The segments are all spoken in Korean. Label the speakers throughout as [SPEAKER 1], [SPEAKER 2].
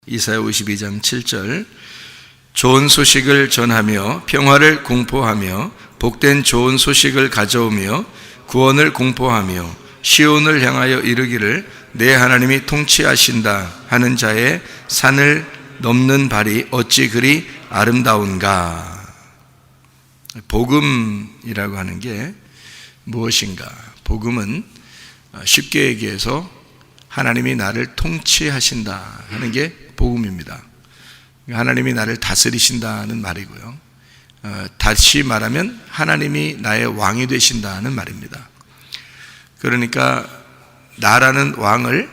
[SPEAKER 1] 이사야 52장 7절 좋은 소식을 전하며 평화를 공포하며 복된 좋은 소식을 가져오며 구원을 공포하며 시온을 향하여 이르기를 내 하나님이 통치하신다 하는 자의 산을 넘는 발이 어찌 그리 아름다운가. 복음이라고 하는 게 무엇인가? 복음은 쉽게 얘기해서 하나님이 나를 통치하신다 하는 게 복음입니다. 하나님이 나를 다스리신다는 말이고요. 다시 말하면 하나님이 나의 왕이 되신다는 말입니다. 그러니까 나라는 왕을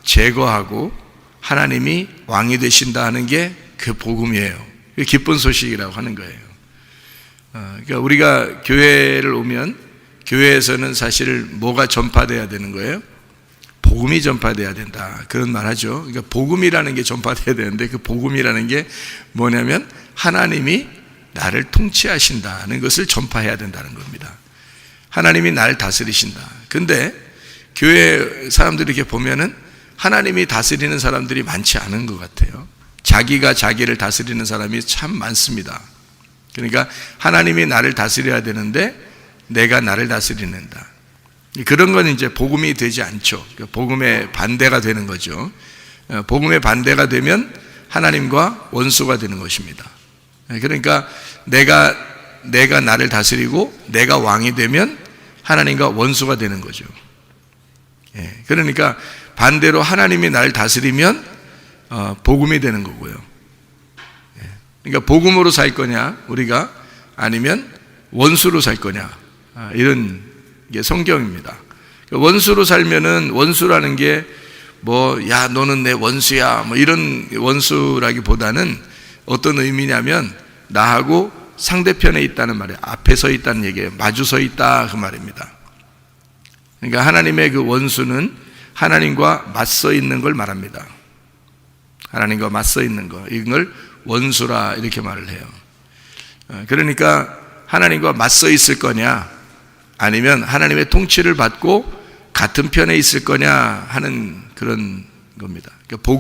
[SPEAKER 1] 제거하고 하나님이 왕이 되신다 하는 게 그 복음이에요. 기쁜 소식이라고 하는 거예요. 그러니까 우리가 교회를 오면 교회에서는 사실 뭐가 전파돼야 되는 거예요? 복음이 전파돼야 된다. 그런 말 하죠. 그러니까 복음이라는 게 전파돼야 되는데 그 복음이라는 게 뭐냐면 하나님이 나를 통치하신다는 것을 전파해야 된다는 겁니다. 하나님이 나를 다스리신다. 근데 교회 사람들이 이렇게 보면은 하나님이 다스리는 사람들이 많지 않은 것 같아요. 자기가 자기를 다스리는 사람이 참 많습니다. 그러니까 하나님이 나를 다스려야 되는데 내가 나를 다스리는다. 그런 건 이제 복음이 되지 않죠. 복음의 반대가 되는 거죠. 복음의 반대가 되면 하나님과 원수가 되는 것입니다. 그러니까 내가 나를 다스리고 내가 왕이 되면 하나님과 원수가 되는 거죠. 그러니까 반대로 하나님이 나를 다스리면 복음이 되는 거고요. 그러니까 복음으로 살 거냐 우리가, 아니면 원수로 살 거냐, 이런 게 성경입니다. 원수로 살면은, 원수라는 게 야 너는 내 원수야 이런 원수라기보다는 어떤 의미냐면 나하고 상대편에 있다는 말이에요. 앞에 서 있다는 얘기예요. 마주 서 있다 그 말입니다. 그러니까 하나님의 그 원수는 하나님과 맞서 있는 걸 말합니다. 하나님과 맞서 있는 거, 이걸 원수라 이렇게 말을 해요. 그러니까 하나님과 맞서 있을 거냐, 아니면 하나님의 통치를 받고 같은 편에 있을 거냐 하는 그런 겁니다. 그러니까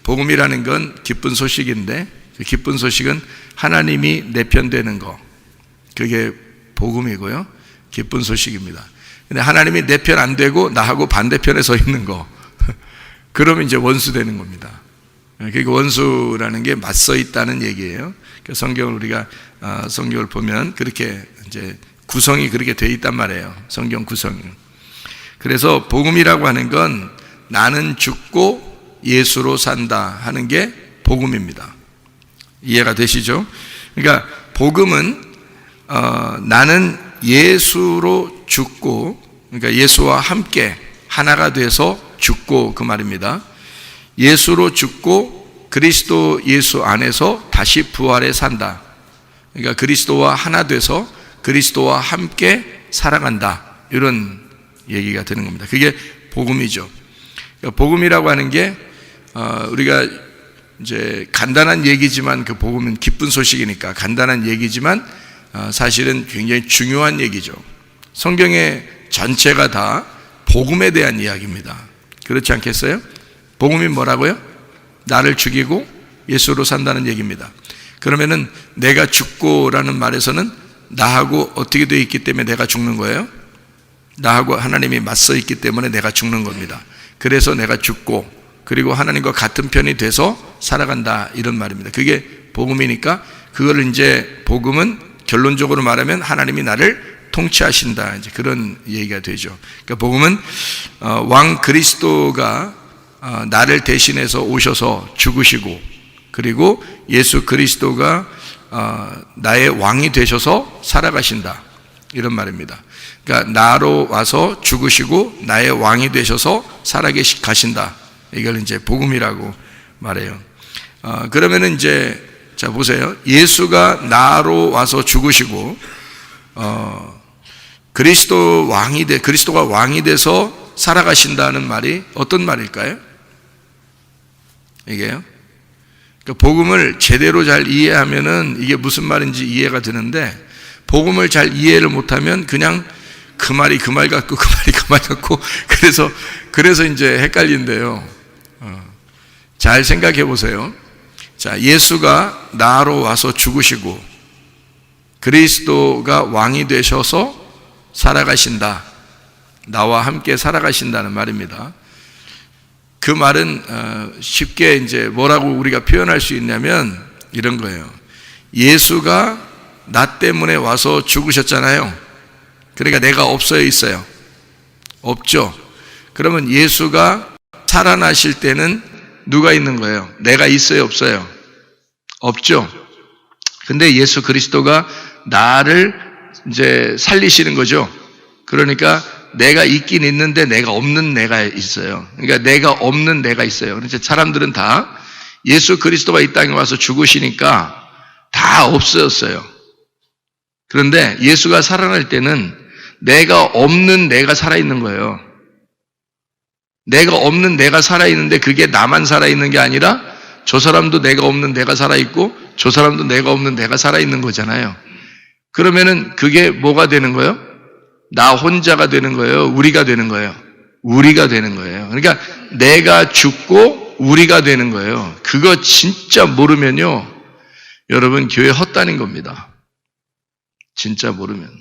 [SPEAKER 1] 복음이라는 건 기쁜 소식인데, 그 기쁜 소식은 하나님이 내 편 되는 거, 그게 복음이고요. 기쁜 소식입니다. 근데 하나님이 내 편 안 되고 나하고 반대편에 서 있는 거, 그러면 이제 원수 되는 겁니다. 그러니까 원수라는 게 맞서 있다는 얘기예요. 성경을 우리가 성경을 보면 그렇게 이제 구성이 그렇게 되어 있단 말이에요. 성경 구성이. 그래서 복음이라고 하는 건 나는 죽고 예수로 산다 하는 게 복음입니다. 이해가 되시죠? 그러니까 복음은 나는 예수로 죽고, 그러니까 예수와 함께 하나가 돼서 죽고 그 말입니다. 예수로 죽고 그리스도 예수 안에서 다시 부활해 산다. 그러니까 그리스도와 하나 돼서 그리스도와 함께 살아간다, 이런 얘기가 되는 겁니다. 그게 복음이죠. 그러니까 복음이라고 하는 게 우리가 이제 간단한 얘기지만, 그 복음은 기쁜 소식이니까 간단한 얘기지만 사실은 굉장히 중요한 얘기죠. 성경의 전체가 다 복음에 대한 이야기입니다. 그렇지 않겠어요? 복음이 뭐라고요? 나를 죽이고 예수로 산다는 얘기입니다. 그러면은 내가 죽고라는 말에서는 나하고 어떻게 되어 있기 때문에 내가 죽는 거예요? 나하고 하나님이 맞서 있기 때문에 내가 죽는 겁니다. 그래서 내가 죽고, 그리고 하나님과 같은 편이 돼서 살아간다, 이런 말입니다. 그게 복음이니까, 그걸 이제 복음은 결론적으로 말하면 하나님이 나를 통치하신다, 이제 그런 얘기가 되죠. 그러니까 복음은 왕 그리스도가 나를 대신해서 오셔서 죽으시고, 그리고 예수 그리스도가 나의 왕이 되셔서 살아가신다, 이런 말입니다. 그러니까 나로 와서 죽으시고 나의 왕이 되셔서 살아가신다, 이걸 이제 복음이라고 말해요. 그러면은 이제 자 보세요. 예수가 나로 와서 죽으시고 그리스도가 왕이 돼서 살아가신다는 말이 어떤 말일까요? 이게요. 그러니까 복음을 제대로 잘 이해하면은 이게 무슨 말인지 이해가 되는데, 복음을 잘 이해를 못하면 그냥 그 말이 그 말 같고 그 말이 그 말 같고 그래서 이제 헷갈린대요. 잘 생각해 보세요. 자, 예수가 나로 와서 죽으시고 그리스도가 왕이 되셔서 살아가신다. 나와 함께 살아가신다는 말입니다. 그 말은 쉽게 이제 뭐라고 우리가 표현할 수 있냐면 이런 거예요. 예수가 나 때문에 와서 죽으셨잖아요. 그러니까 내가 없어요, 있어요? 없죠. 그러면 예수가 살아나실 때는 누가 있는 거예요? 내가 있어요, 없어요? 없죠. 근데 예수 그리스도가 나를 이제 살리시는 거죠. 그러니까 내가 있긴 있는데 내가 없는 내가 있어요. 그러니까 내가 없는 내가 있어요. 그래서 사람들은 다 예수 그리스도가 이 땅에 와서 죽으시니까 다 없어졌어요. 그런데 예수가 살아날 때는 내가 없는 내가 살아있는 거예요. 내가 없는 내가 살아있는데 그게 나만 살아있는 게 아니라 저 사람도 내가 없는 내가 살아있고 저 사람도 내가 없는 내가 살아있는 거잖아요. 그러면은 그게 뭐가 되는 거예요? 나 혼자가 되는 거예요? 우리가 되는 거예요? 우리가 되는 거예요. 그러니까 내가 죽고 우리가 되는 거예요. 그거 진짜 모르면요, 여러분 교회 헛다닌 겁니다. 진짜 모르면.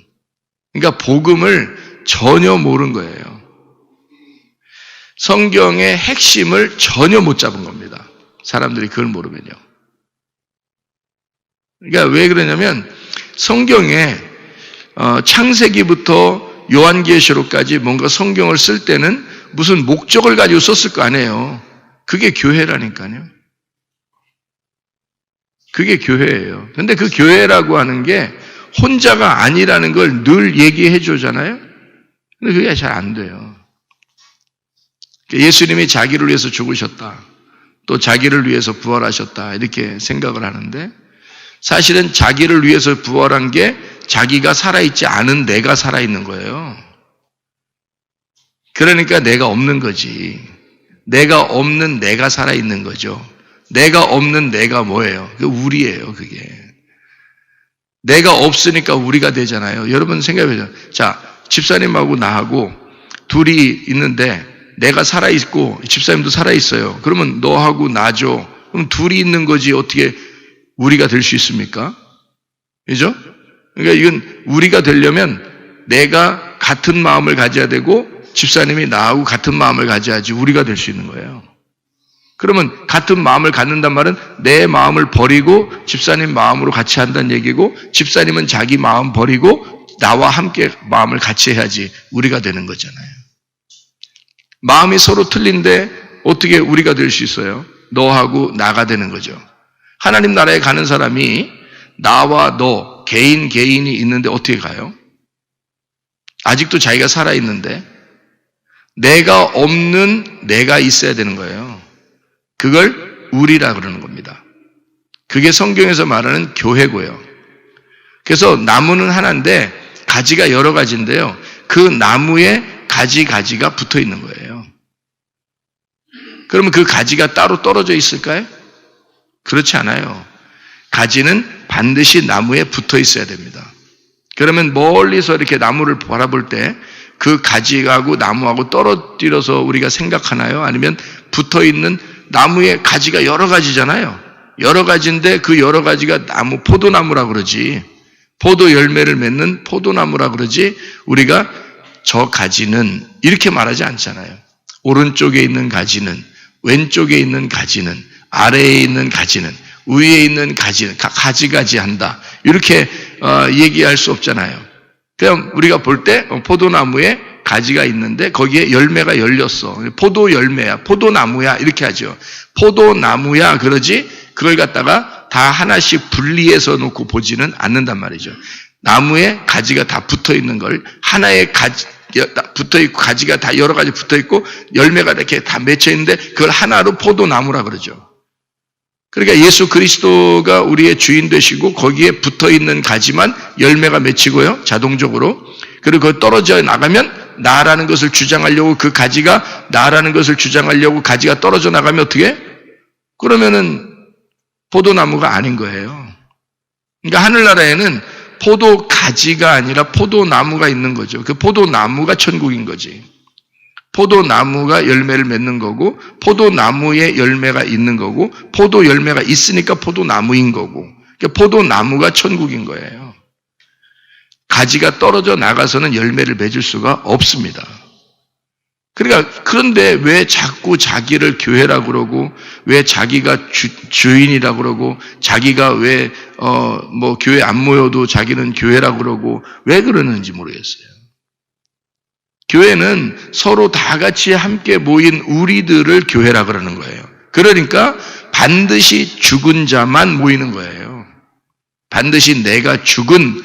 [SPEAKER 1] 그러니까 복음을 전혀 모른 거예요. 성경의 핵심을 전혀 못 잡은 겁니다. 사람들이 그걸 모르면요. 그러니까 왜 그러냐면 성경에 창세기부터 요한계시록까지 뭔가 성경을 쓸 때는 무슨 목적을 가지고 썼을 거 아니에요. 그게 교회라니까요. 그게 교회예요. 근데 그 교회라고 하는 게 혼자가 아니라는 걸 늘 얘기해 주잖아요. 근데 그게 잘 안 돼요. 예수님이 자기를 위해서 죽으셨다. 또 자기를 위해서 부활하셨다. 이렇게 생각을 하는데 사실은 자기를 위해서 부활한 게 자기가 살아있지 않은 내가 살아있는 거예요. 그러니까 내가 없는 거지. 내가 없는 내가 살아있는 거죠. 내가 없는 내가 뭐예요? 그 우리예요, 그게. 내가 없으니까 우리가 되잖아요. 여러분 생각해보세요. 자, 집사님하고 나하고 둘이 있는데 내가 살아있고 집사님도 살아있어요. 그러면 너하고 나죠. 그럼 둘이 있는 거지 어떻게 우리가 될 수 있습니까? 그죠? 그러니까 이건 우리가 되려면 내가 같은 마음을 가져야 되고 집사님이 나하고 같은 마음을 가져야지 우리가 될 수 있는 거예요. 그러면 같은 마음을 갖는단 말은 내 마음을 버리고 집사님 마음으로 같이 한다는 얘기고 집사님은 자기 마음 버리고 나와 함께 마음을 같이 해야지 우리가 되는 거잖아요. 마음이 서로 틀린데 어떻게 우리가 될 수 있어요? 너하고 나가 되는 거죠. 하나님 나라에 가는 사람이 나와 너 개인이 있는데 어떻게 가요? 아직도 자기가 살아있는데 내가 없는 내가 있어야 되는 거예요. 그걸 우리라 그러는 겁니다. 그게 성경에서 말하는 교회고요. 그래서 나무는 하나인데 가지가 여러 가지인데요. 그 나무에 가지가 붙어 있는 거예요. 그러면 그 가지가 따로 떨어져 있을까요? 그렇지 않아요. 가지는 반드시 나무에 붙어 있어야 됩니다. 그러면 멀리서 이렇게 나무를 바라볼 때 그 가지하고 나무하고 떨어뜨려서 우리가 생각하나요? 아니면 붙어 있는 나무에 가지가 여러 가지잖아요. 여러 가지인데 그 여러 가지가 나무, 포도나무라 그러지. 포도 열매를 맺는 포도나무라 그러지. 우리가 저 가지는 이렇게 말하지 않잖아요. 오른쪽에 있는 가지는, 왼쪽에 있는 가지는, 아래에 있는 가지는, 위에 있는 가지는 가지가지 한다. 이렇게 얘기할 수 없잖아요. 그럼 우리가 볼 때 포도나무에 가지가 있는데 거기에 열매가 열렸어. 포도 열매야, 포도나무야 이렇게 하죠. 포도나무야 그러지 그걸 갖다가 다 하나씩 분리해서 놓고 보지는 않는단 말이죠. 나무에 가지가 다 붙어 있는 걸 하나의 가지 붙어 있고 가지가 다 여러 가지 붙어 있고 열매가 이렇게 다 맺혀 있는데 그걸 하나로 포도나무라 그러죠. 그러니까 예수 그리스도가 우리의 주인 되시고 거기에 붙어 있는 가지만 열매가 맺히고요. 자동적으로. 그리고 그거 떨어져 나가면 나라는 것을 주장하려고 그 가지가 나라는 것을 주장하려고 가지가 떨어져 나가면 어떻게? 그러면은 포도나무가 아닌 거예요. 그러니까 하늘나라에는 포도 가지가 아니라 포도나무가 있는 거죠. 그 포도나무가 천국인 거지. 포도나무가 열매를 맺는 거고, 포도나무에 열매가 있는 거고, 포도 열매가 있으니까 포도나무인 거고, 그러니까 포도나무가 천국인 거예요. 가지가 떨어져 나가서는 열매를 맺을 수가 없습니다. 그러니까 그런데 왜 자꾸 자기를 교회라고 그러고, 왜 자기가 주인이라고 그러고, 자기가 왜 교회 안 모여도 자기는 교회라고 그러고, 왜 그러는지 모르겠어요. 교회는 서로 다 같이 함께 모인 우리들을 교회라 그러는 거예요. 그러니까 반드시 죽은 자만 모이는 거예요. 반드시 내가 죽은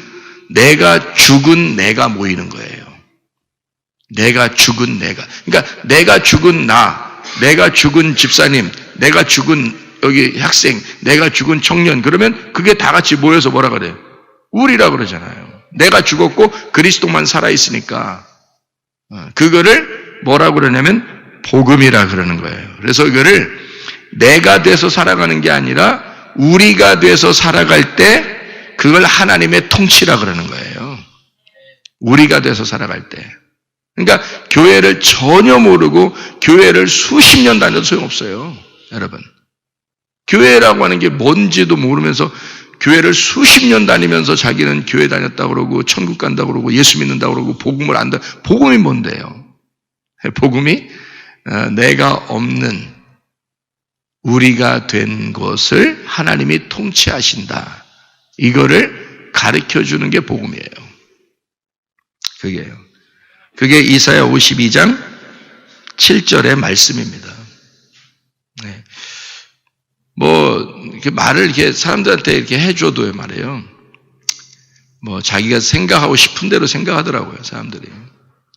[SPEAKER 1] 내가 모이는 거예요. 내가 죽은 내가. 그러니까 내가 죽은 나, 내가 죽은 집사님, 내가 죽은 여기 학생, 내가 죽은 청년, 그러면 그게 다 같이 모여서 뭐라 그래요? 우리라 그러잖아요. 내가 죽었고 그리스도만 살아있으니까 그거를 뭐라고 그러냐면 복음이라 그러는 거예요. 그래서 이거를 내가 돼서 살아가는 게 아니라 우리가 돼서 살아갈 때 그걸 하나님의 통치라 그러는 거예요. 우리가 돼서 살아갈 때. 그러니까 교회를 전혀 모르고 교회를 수십 년 다녀도 소용없어요. 여러분. 교회라고 하는 게 뭔지도 모르면서 교회를 수십 년 다니면서 자기는 교회 다녔다고 그러고 천국 간다고 그러고 예수 믿는다고 그러고 복음을 안다. 복음이 뭔데요? 복음이 내가 없는 우리가 된 것을 하나님이 통치하신다. 이거를 가르쳐 주는 게 복음이에요. 그게요. 그게 이사야 52장 7절의 말씀입니다. 네. 이렇게 말을 이렇게 사람들한테 이렇게 해줘도요, 말이에요. 자기가 생각하고 싶은 대로 생각하더라고요, 사람들이.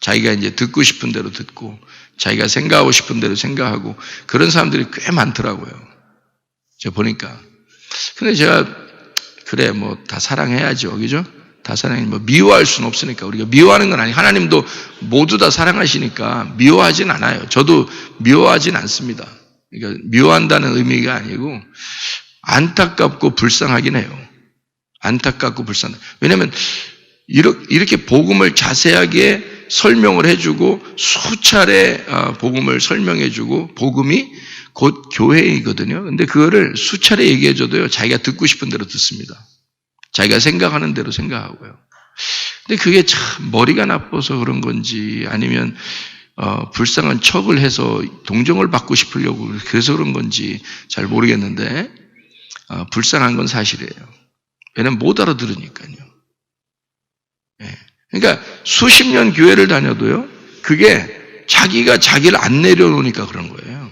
[SPEAKER 1] 자기가 이제 듣고 싶은 대로 듣고, 자기가 생각하고 싶은 대로 생각하고, 그런 사람들이 꽤 많더라고요. 제가 보니까. 근데 제가, 그래, 다 사랑해야죠, 그죠? 다 사랑해. 미워할 수는 없으니까. 우리가 미워하는 건 아니에요. 하나님도 모두 다 사랑하시니까 미워하진 않아요. 저도 미워하진 않습니다. 그러니까 미워한다는 의미가 아니고 안타깝고 불쌍하긴 해요. 안타깝고 불쌍해. 왜냐하면 이렇게 복음을 자세하게 설명을 해주고 수차례 복음을 설명해주고 복음이 곧 교회이거든요. 근데 그거를 수차례 얘기해줘도요, 자기가 듣고 싶은 대로 듣습니다. 자기가 생각하는 대로 생각하고요. 근데 그게 참 머리가 나빠서 그런 건지 아니면 불쌍한 척을 해서 동정을 받고 싶으려고 그래서 그런 건지 잘 모르겠는데 불쌍한 건 사실이에요. 왜냐면 못 알아들으니까요. 네. 그러니까 수십 년 교회를 다녀도요, 그게 자기가 자기를 안 내려놓으니까 그런 거예요.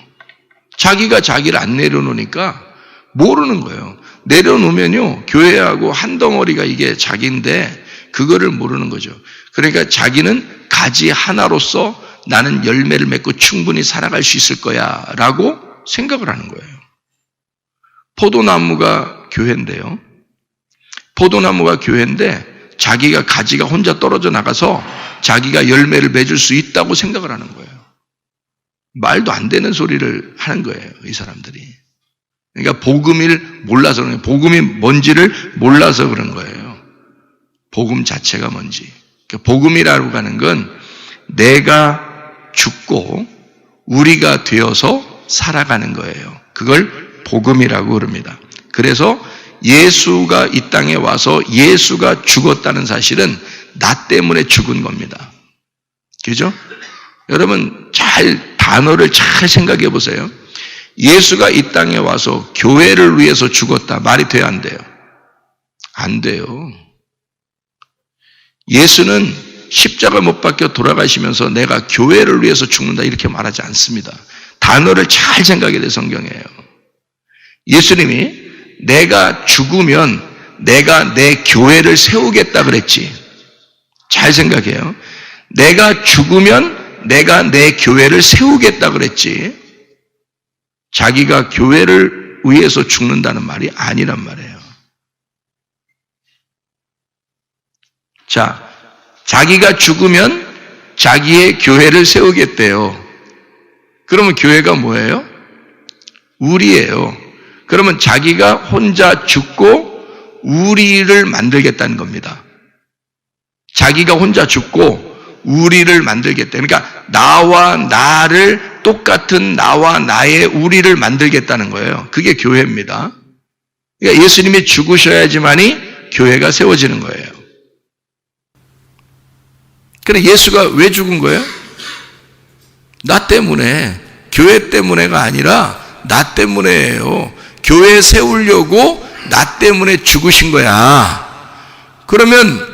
[SPEAKER 1] 자기가 자기를 안 내려놓으니까 모르는 거예요. 내려놓으면요, 교회하고 한 덩어리가 이게 자기인데 그거를 모르는 거죠. 그러니까 자기는 가지 하나로서 나는 열매를 맺고 충분히 살아갈 수 있을 거야 라고 생각을 하는 거예요. 포도나무가 교회인데요. 포도나무가 교회인데 자기가 가지가 혼자 떨어져 나가서 자기가 열매를 맺을 수 있다고 생각을 하는 거예요. 말도 안 되는 소리를 하는 거예요, 이 사람들이. 그러니까 복음을 몰라서 그런 거예요. 복음이 뭔지를 몰라서 그런 거예요. 복음 자체가 뭔지. 그러니까 복음이라고 하는 건 내가 죽고 우리가 되어서 살아가는 거예요. 그걸 복음이라고 그럽니다. 그래서 예수가 이 땅에 와서 예수가 죽었다는 사실은 나 때문에 죽은 겁니다. 그죠? 여러분 단어를 잘 생각해 보세요. 예수가 이 땅에 와서 교회를 위해서 죽었다. 말이 돼요, 안 돼요? 안 돼요. 예수는 십자가 못 박혀 돌아가시면서 내가 교회를 위해서 죽는다 이렇게 말하지 않습니다. 단어를 잘 생각해야 돼, 성경이에요. 예수님이 내가 죽으면 내가 내 교회를 세우겠다 그랬지. 잘 생각해요. 내가 죽으면 내가 내 교회를 세우겠다 그랬지. 자기가 교회를 위해서 죽는다는 말이 아니란 말이에요. 자, 자기가 죽으면 자기의 교회를 세우겠대요. 그러면 교회가 뭐예요? 우리예요. 그러면 자기가 혼자 죽고 우리를 만들겠다는 겁니다. 자기가 혼자 죽고 우리를 만들겠다. 그러니까 나와 나를 똑같은 나와 나의 우리를 만들겠다는 거예요. 그게 교회입니다. 그러니까 예수님이 죽으셔야지만이 교회가 세워지는 거예요. 그래 예수가 왜 죽은 거예요? 나 때문에, 교회 때문에가 아니라 나 때문에예요. 교회 세우려고 나 때문에 죽으신 거야. 그러면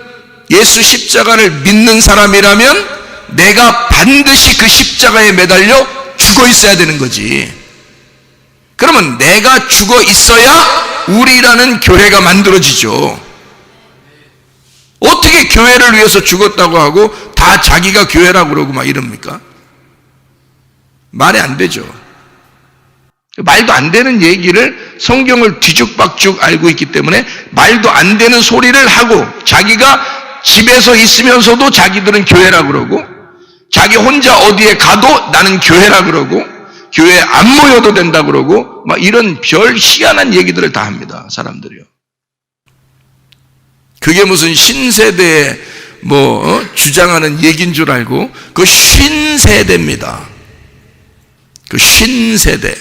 [SPEAKER 1] 예수 십자가를 믿는 사람이라면 내가 반드시 그 십자가에 매달려 죽어 있어야 되는 거지. 그러면 내가 죽어 있어야 우리라는 교회가 만들어지죠. 어떻게 교회를 위해서 죽었다고 하고 다 자기가 교회라고 그러고 막 이럽니까? 말이 안 되죠. 말도 안 되는 얘기를 성경을 뒤죽박죽 알고 있기 때문에 말도 안 되는 소리를 하고 자기가 집에서 있으면서도 자기들은 교회라고 그러고 자기 혼자 어디에 가도 나는 교회라 그러고 교회에 안 모여도 된다 그러고 막 이런 별 희한한 얘기들을 다 합니다. 사람들이요. 그게 무슨 신세대에 주장하는 얘기인 줄 알고 그 신세대입니다. 그 신세대.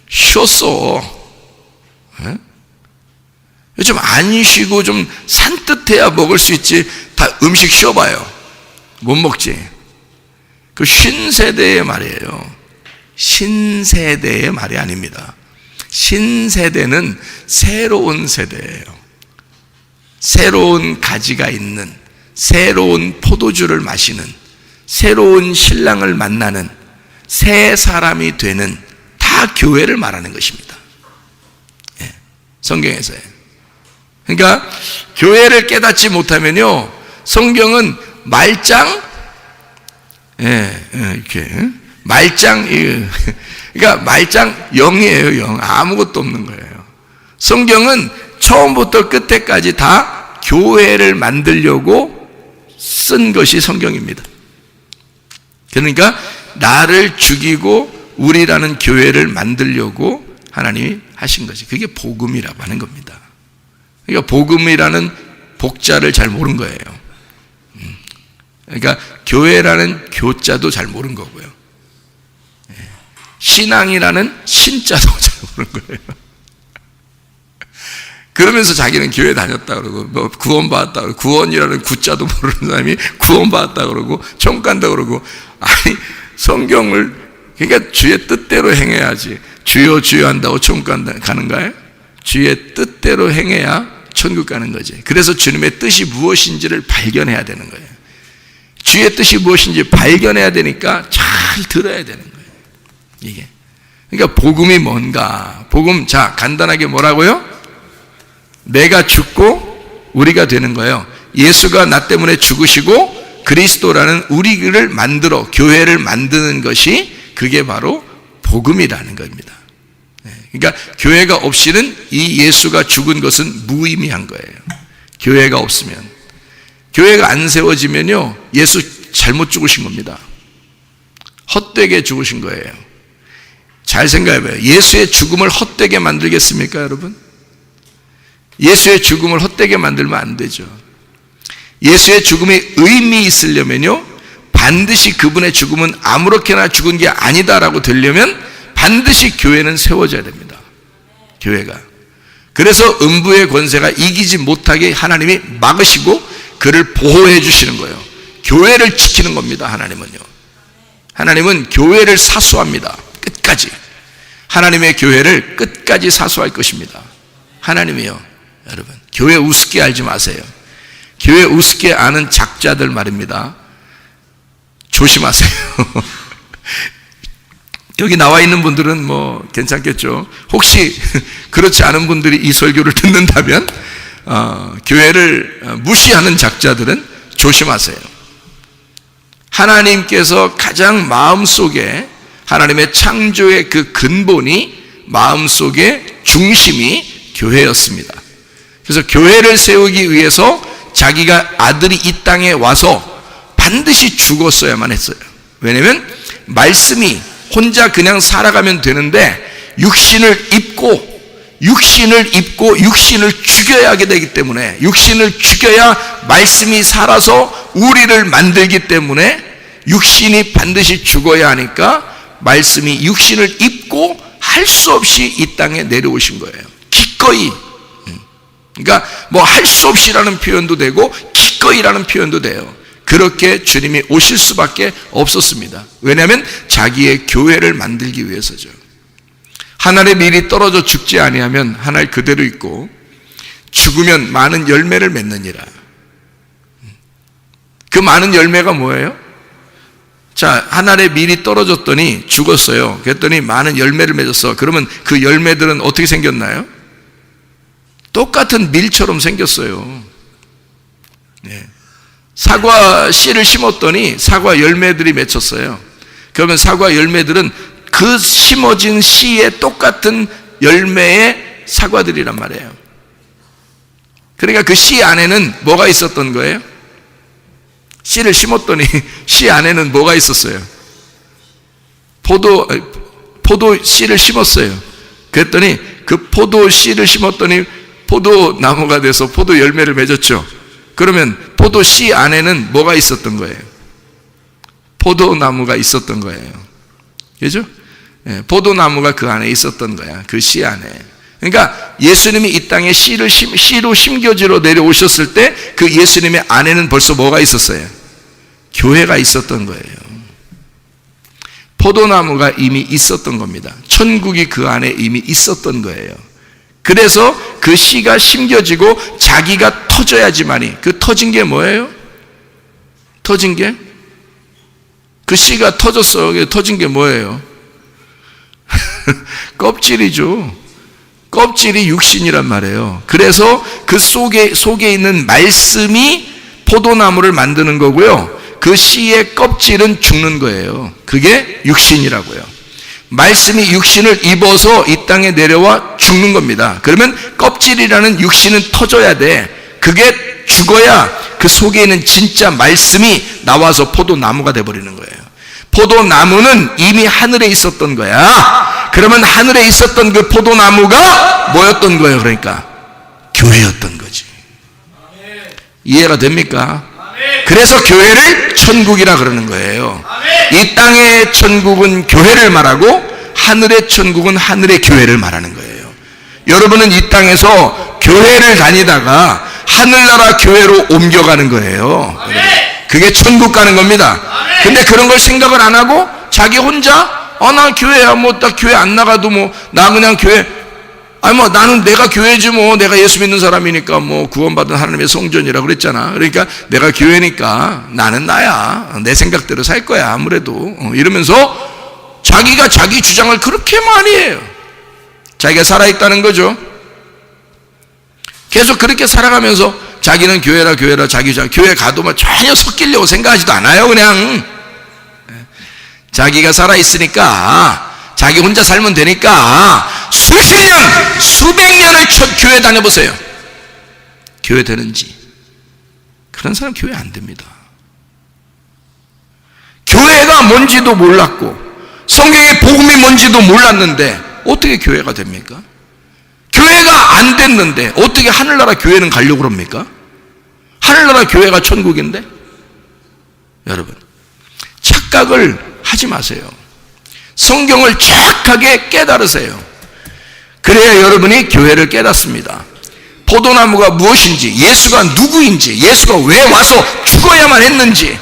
[SPEAKER 1] 쉬었어. 좀 안 쉬고 좀 산뜻해야 먹을 수 있지. 다 음식 쉬어봐요. 못 먹지. 그 신세대의 말이에요. 신세대의 말이 아닙니다. 신세대는 새로운 세대예요. 새로운 가지가 있는, 새로운 포도주를 마시는, 새로운 신랑을 만나는, 새 사람이 되는 다 교회를 말하는 것입니다. 성경에서요. 그러니까 교회를 깨닫지 못하면요, 성경은 말짱, 이렇게 말짱, 그러니까 말짱 0이에요. 0. 아무것도 없는 거예요. 성경은 처음부터 끝에까지 다 교회를 만들려고 쓴 것이 성경입니다. 그러니까 나를 죽이고 우리라는 교회를 만들려고 하나님이 하신 것이, 그게 복음이라고 하는 겁니다. 그러니까 복음이라는 복자를 잘 모른 거예요. 그러니까 교회라는 교자도 잘 모른 거고요. 신앙이라는 신자도 잘 모른 거예요. 그러면서 자기는 교회 다녔다 그러고 구원받았다 그러고, 구원이라는 구자도 모르는 사람이 구원받았다 그러고 천국 간다 그러고. 아니 성경을, 그러니까 주의 뜻대로 행해야지. 주여 주여 한다고 천국 가는가요? 주의 뜻대로 행해야 천국 가는 거지. 그래서 주님의 뜻이 무엇인지를 발견해야 되는 거예요. 주의 뜻이 무엇인지 발견해야 되니까 잘 들어야 되는 거예요. 이게. 그러니까 복음이 뭔가. 복음, 자 간단하게 뭐라고요? 내가 죽고 우리가 되는 거예요. 예수가 나 때문에 죽으시고 그리스도라는 우리를 만들어 교회를 만드는 것이, 그게 바로 복음이라는 겁니다. 그러니까 교회가 없이는 이 예수가 죽은 것은 무의미한 거예요. 교회가 없으면, 교회가 안 세워지면요, 예수 잘못 죽으신 겁니다. 헛되게 죽으신 거예요. 잘 생각해봐요. 예수의 죽음을 헛되게 만들겠습니까, 여러분? 예수의 죽음을 헛되게 만들면 안 되죠. 예수의 죽음이 의미 있으려면요, 반드시 그분의 죽음은 아무렇게나 죽은 게 아니다라고 되려면 반드시 교회는 세워져야 됩니다. 교회가. 그래서 음부의 권세가 이기지 못하게 하나님이 막으시고 그를 보호해 주시는 거예요. 교회를 지키는 겁니다. 하나님은요. 하나님은 교회를 사수합니다. 끝까지. 하나님의 교회를 끝까지 사수할 것입니다. 하나님이요. 여러분, 교회 우습게 알지 마세요. 교회 우습게 아는 작자들 말입니다. 조심하세요. 여기 나와 있는 분들은 뭐 괜찮겠죠. 혹시 그렇지 않은 분들이 이 설교를 듣는다면 교회를 무시하는 작자들은 조심하세요. 하나님께서 가장 마음속에, 하나님의 창조의 그 근본이, 마음속의 중심이 교회였습니다. 그래서 교회를 세우기 위해서 자기가 아들이 이 땅에 와서 반드시 죽었어야만 했어요. 왜냐하면 말씀이 혼자 그냥 살아가면 되는데 육신을 입고 육신을 죽여야 하게 되기 때문에, 육신을 죽여야 말씀이 살아서 우리를 만들기 때문에 육신이 반드시 죽어야 하니까 말씀이 육신을 입고 할 수 없이 이 땅에 내려오신 거예요. 기꺼이. 그러니까 뭐 할 수 없이라는 표현도 되고 기꺼이라는 표현도 돼요. 그렇게 주님이 오실 수밖에 없었습니다. 왜냐하면 자기의 교회를 만들기 위해서죠. 한 알의 밀이 떨어져 죽지 아니하면 한 알 그대로 있고 죽으면 많은 열매를 맺느니라. 그 많은 열매가 뭐예요? 자, 한 알의 밀이 떨어졌더니 죽었어요. 그랬더니 많은 열매를 맺었어. 그러면 그 열매들은 어떻게 생겼나요? 똑같은 밀처럼 생겼어요. 네. 사과 씨를 심었더니 사과 열매들이 맺혔어요. 그러면 사과 열매들은 그 심어진 씨의 똑같은 열매의 사과들이란 말이에요. 그러니까 그 씨 안에는 뭐가 있었던 거예요? 씨를 심었더니 씨 안에는 뭐가 있었어요? 포도 씨를 심었어요. 그랬더니 그 포도 씨를 심었더니 포도 나무가 돼서 포도 열매를 맺었죠. 그러면 포도 씨 안에는 뭐가 있었던 거예요? 포도나무가 있었던 거예요. 그죠? 포도나무가 그 안에 있었던 거야. 그 씨 안에. 그러니까 예수님이 이 땅에 씨로 심겨지러 내려오셨을 때 그 예수님의 안에는 벌써 뭐가 있었어요? 교회가 있었던 거예요. 포도나무가 이미 있었던 겁니다. 천국이 그 안에 이미 있었던 거예요. 그래서 그 씨가 심겨지고 자기가 터져야지만이, 그 터진 게 뭐예요? 터진 게? 그 씨가 터졌어요. 터진 게 뭐예요? 껍질이죠. 껍질이 육신이란 말이에요. 그래서 그 속에 있는 말씀이 포도나무를 만드는 거고요. 그 씨의 껍질은 죽는 거예요. 그게 육신이라고요. 말씀이 육신을 입어서 이 땅에 내려와 죽는 겁니다. 그러면 껍질이라는 육신은 터져야 돼. 그게 죽어야 그 속에 있는 진짜 말씀이 나와서 포도나무가 돼버리는 거예요. 포도나무는 이미 하늘에 있었던 거야. 그러면 하늘에 있었던 그 포도나무가 뭐였던 거예요? 그러니까 교회였던 거지. 이해가 됩니까? 그래서 교회를 천국이라 그러는 거예요. 이 땅의 천국은 교회를 말하고 하늘의 천국은 하늘의 교회를 말하는 거예요. 여러분은 이 땅에서 교회를 다니다가 하늘나라 교회로 옮겨가는 거예요. 그게 천국 가는 겁니다. 근데 그런 걸 생각을 안 하고 자기 혼자 나 교회야, 뭐 나 교회 안 나가도 뭐 나 그냥 교회, 아니 뭐 나는 내가 교회지, 뭐 내가 예수 믿는 사람이니까 뭐 구원받은 하나님의 성전이라 그랬잖아. 그러니까 내가 교회니까 나는 나야, 내 생각대로 살 거야 아무래도, 이러면서 자기가 자기 주장을 그렇게 많이 해요. 자기가 살아있다는 거죠. 계속 그렇게 살아가면서 자기는 교회라 자기 주장, 교회 가도 뭐 전혀 섞이려고 생각하지도 않아요. 그냥 자기가 살아있으니까 자기 혼자 살면 되니까 수십 년, 수백 년을 교회 다녀보세요. 교회 되는지. 그런 사람 교회 안 됩니다. 교회가 뭔지도 몰랐고 성경의 복음이 뭔지도 몰랐는데 어떻게 교회가 됩니까? 교회가 안 됐는데 어떻게 하늘나라 교회는 가려고 그럽니까? 하늘나라 교회가 천국인데? 여러분, 착각을 하지 마세요. 성경을 정확하게 깨달으세요. 그래야 여러분이 교회를 깨닫습니다. 포도나무가 무엇인지, 예수가 누구인지, 예수가 왜 와서 죽어야만 했는지,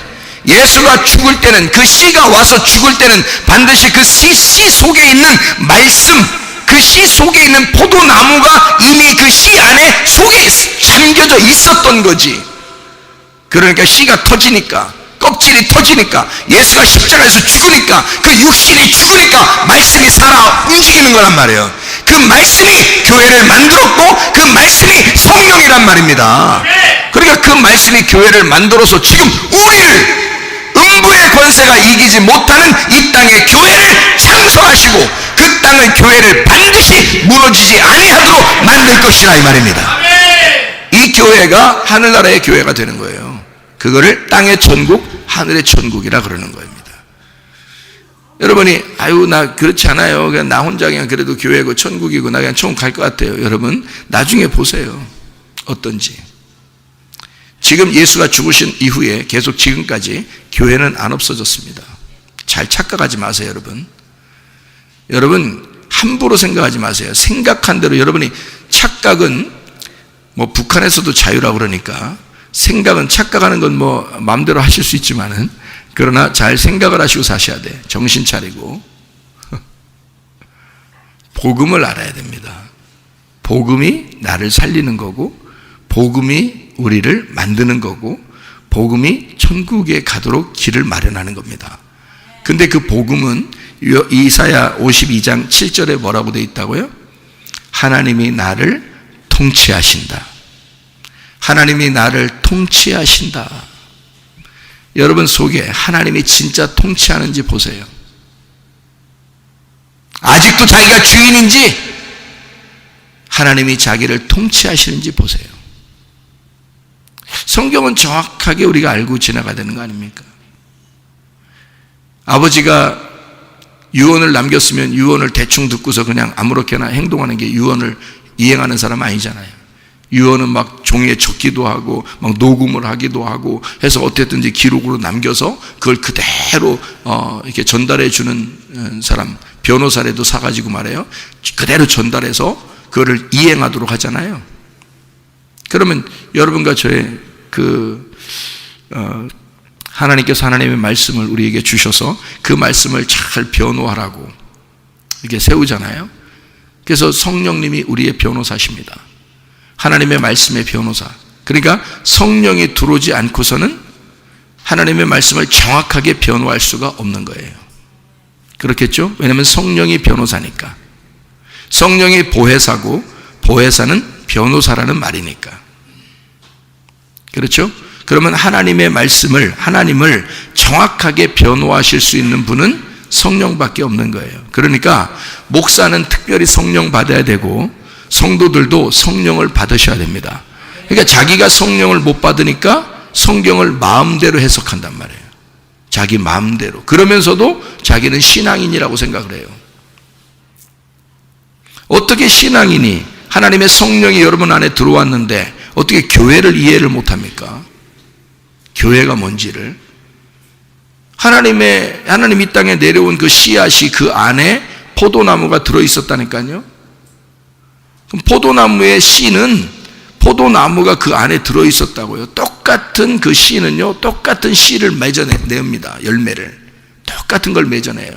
[SPEAKER 1] 예수가 죽을 때는, 그 씨가 와서 죽을 때는 반드시 그 씨 속에 있는 말씀, 그 씨 속에 있는 포도나무가 이미 그 씨 안에 속에 잠겨져 있었던 거지. 그러니까 씨가 터지니까, 껍질이 터지니까, 예수가 십자가에서 죽으니까, 그 육신이 죽으니까 말씀이 살아 움직이는 거란 말이에요. 그 말씀이 교회를 만들었고 그 말씀이 성령이란 말입니다. 그러니까 그 말씀이 교회를 만들어서 지금 우리를 음부의 권세가 이기지 못하는 이 땅의 교회를 창설하시고 그 땅의 교회를 반드시 무너지지 아니하도록 만들 것이라 이 말입니다. 이 교회가 하늘나라의 교회가 되는 거예요. 그거를 땅의 천국, 하늘의 천국이라 그러는 겁니다. 여러분이 아유 나 그렇지 않아요, 그냥 나 혼자 그냥 그래도 교회고 천국이고 나 그냥 천국 갈 것 같아요. 여러분 나중에 보세요. 어떤지. 지금 예수가 죽으신 이후에 계속 지금까지 교회는 안 없어졌습니다. 잘 착각하지 마세요, 여러분. 여러분, 함부로 생각하지 마세요. 생각한 대로 여러분이 착각은 뭐 북한에서도 자유라고 그러니까 생각은 착각하는 건 뭐 마음대로 하실 수 있지만은 그러나 잘 생각을 하시고 사셔야 돼. 정신 차리고. 복음을 알아야 됩니다. 복음이 나를 살리는 거고 복음이 우리를 만드는 거고 복음이 천국에 가도록 길을 마련하는 겁니다. 근데 그 복음은 이사야 52장 7절에 뭐라고 되어 있다고요? 하나님이 나를 통치하신다. 하나님이 나를 통치하신다. 여러분 속에 하나님이 진짜 통치하는지 보세요. 아직도 자기가 주인인지 하나님이 자기를 통치하시는지 보세요. 성경은 정확하게 우리가 알고 지나가야 되는 거 아닙니까? 아버지가 유언을 남겼으면 유언을 대충 듣고서 그냥 아무렇게나 행동하는 게 유언을 이행하는 사람 아니잖아요. 유언은 막 종이에 적기도 하고 막 녹음을 하기도 하고 해서 어쨌든지 기록으로 남겨서 그걸 그대로 이렇게 전달해 주는 사람, 변호사라도 사가지고 말해요. 그대로 전달해서 그거를 이행하도록 하잖아요. 그러면 여러분과 저의 하나님께서 하나님의 말씀을 우리에게 주셔서 그 말씀을 잘 변호하라고 이렇게 세우잖아요. 그래서 성령님이 우리의 변호사십니다. 하나님의 말씀의 변호사. 그러니까 성령이 들어오지 않고서는 하나님의 말씀을 정확하게 변호할 수가 없는 거예요. 그렇겠죠? 왜냐하면 성령이 변호사니까. 성령이 보혜사고 보혜사는 변호사라는 말이니까. 그렇죠? 그러면 하나님의 말씀을, 하나님을 정확하게 변호하실 수 있는 분은 성령밖에 없는 거예요. 그러니까 목사는 특별히 성령 받아야 되고 성도들도 성령을 받으셔야 됩니다. 그러니까 자기가 성령을 못 받으니까 성경을 마음대로 해석한단 말이에요. 자기 마음대로. 그러면서도 자기는 신앙인이라고 생각을 해요. 어떻게 신앙인이 하나님의 성령이 여러분 안에 들어왔는데 어떻게 교회를 이해를 못합니까? 교회가 뭔지를. 하나님 이 땅에 내려온 그 씨앗이 그 안에 포도나무가 들어있었다니까요. 그럼 포도나무의 씨는 포도나무가 그 안에 들어있었다고요. 똑같은 그 씨는요, 똑같은 씨를 맺어냅니다. 열매를. 똑같은 걸 맺어내요.